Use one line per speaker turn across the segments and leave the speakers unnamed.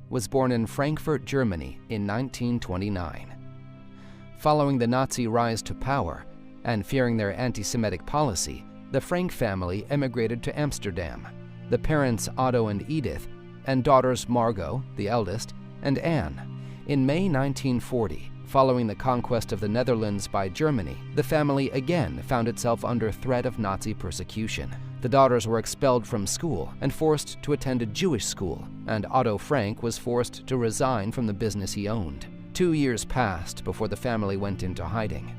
was born in Frankfurt, Germany in 1929. Following the Nazi rise to power and fearing their anti-Semitic policy, the Frank family emigrated to Amsterdam. The parents, Otto and Edith, and daughters Margot, the eldest, and Anne. In May 1940, following the conquest of the Netherlands by Germany, the family again found itself under threat of Nazi persecution. The daughters were expelled from school and forced to attend a Jewish school, and Otto Frank was forced to resign from the business he owned. 2 years passed before the family went into hiding.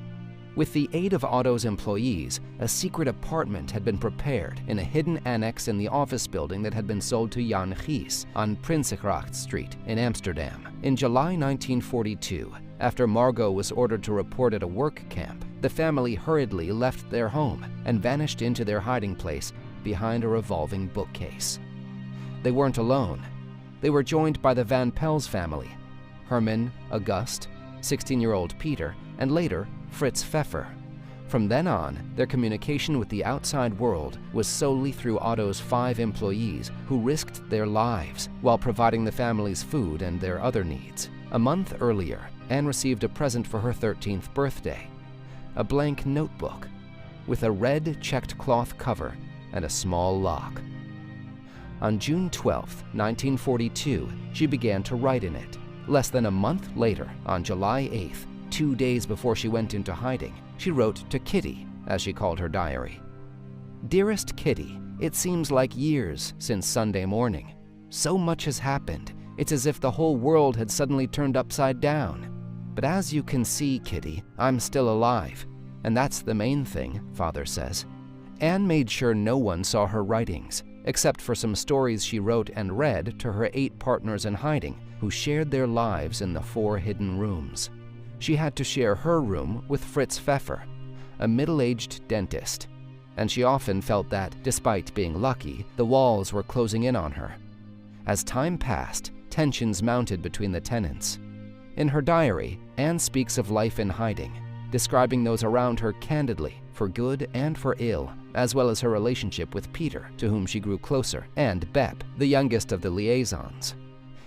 With the aid of Otto's employees, a secret apartment had been prepared in a hidden annex in the office building that had been sold to Jan Gies on Prinsengracht Street in Amsterdam. In July 1942, after Margot was ordered to report at a work camp, the family hurriedly left their home and vanished into their hiding place behind a revolving bookcase. They weren't alone. They were joined by the Van Pels family, Herman, August, 16-year-old Peter, and later Fritz Pfeffer. From then on, their communication with the outside world was solely through Otto's 5 employees who risked their lives while providing the family's food and their other needs. A month earlier, Anne received a present for her 13th birthday, a blank notebook with a red checked cloth cover and a small lock. On June 12, 1942, she began to write in it. Less than a month later, on July 8th, 2 days before she went into hiding, she wrote to Kitty, as she called her diary. "Dearest Kitty, it seems like years since Sunday morning. So much has happened. It's as if the whole world had suddenly turned upside down. But as you can see, Kitty, I'm still alive. And that's the main thing, Father says." Anne made sure no one saw her writings, except for some stories she wrote and read to her 8 partners in hiding who shared their lives in the 4 hidden rooms. She had to share her room with Fritz Pfeffer, a middle-aged dentist, and she often felt that, despite being lucky, the walls were closing in on her. As time passed, tensions mounted between the tenants. In her diary, Anne speaks of life in hiding, describing those around her candidly, for good and for ill, as well as her relationship with Peter, to whom she grew closer, and Bep, the youngest of the liaisons.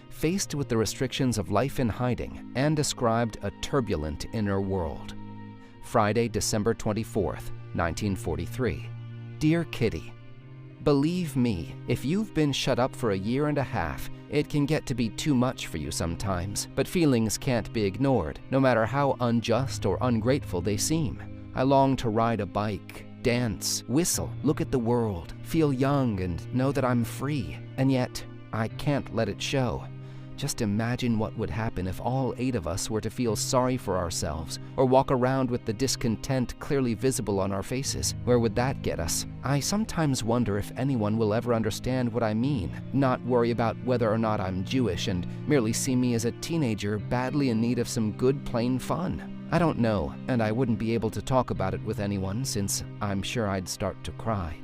Faced with the restrictions of life in hiding, Anne described a turbulent inner world. Friday, December 24th, 1943. Dear Kitty, believe me, if you've been shut up for a year and a half, it can get to be too much for you sometimes, but feelings can't be ignored, no matter how unjust or ungrateful they seem. I long to ride a bike, dance, whistle, look at the world, feel young and know that I'm free, and yet I can't let it show. Just imagine what would happen if all 8 of us were to feel sorry for ourselves or walk around with the discontent clearly visible on our faces. Where would that get us? I sometimes wonder if anyone will ever understand what I mean, not worry about whether or not I'm Jewish and merely see me as a teenager badly in need of some good plain fun. I don't know, and I wouldn't be able to talk about it with anyone since I'm sure I'd start to cry.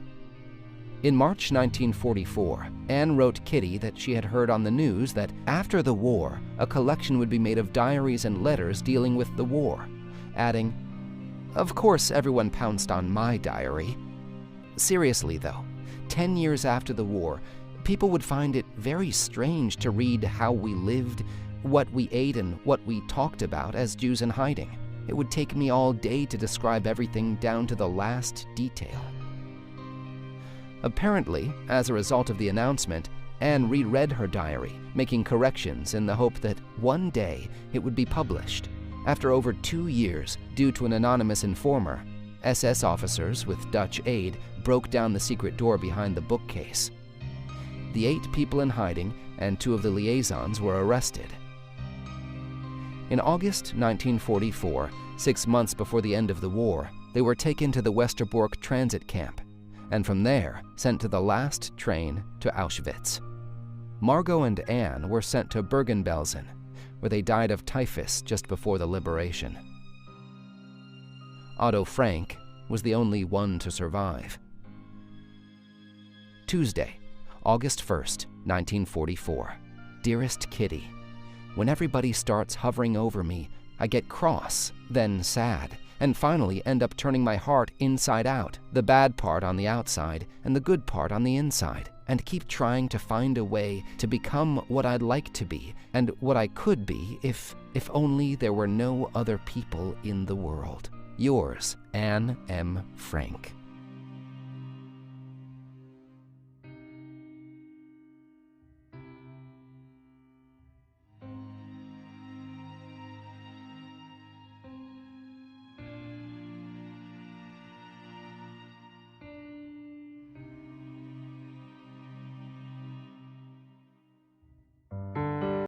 In March 1944, Anne wrote Kitty that she had heard on the news that after the war, a collection would be made of diaries and letters dealing with the war, adding, "Of course everyone pounced on my diary." Seriously though, 10 years after the war, people would find it very strange to read how we lived, what we ate, and what we talked about as Jews in hiding. It would take me all day to describe everything down to the last detail. Apparently, as a result of the announcement, Anne reread her diary, making corrections in the hope that one day it would be published. After over 2 years, due to an anonymous informer, SS officers with Dutch aid broke down the secret door behind the bookcase. The 8 people in hiding and 2 of the liaisons were arrested. In August 1944, 6 months before the end of the war, they were taken to the Westerbork transit camp, and from there sent to the last train to Auschwitz. Margot and Anne were sent to Bergen-Belsen, where they died of typhus just before the liberation. Otto Frank was the only one to survive. Tuesday, August 1st, 1944. Dearest Kitty, when everybody starts hovering over me, I get cross, then sad, and finally end up turning my heart inside out, the bad part on the outside and the good part on the inside, and keep trying to find a way to become what I'd like to be and what I could be if only there were no other people in the world. Yours, Anne M. Frank.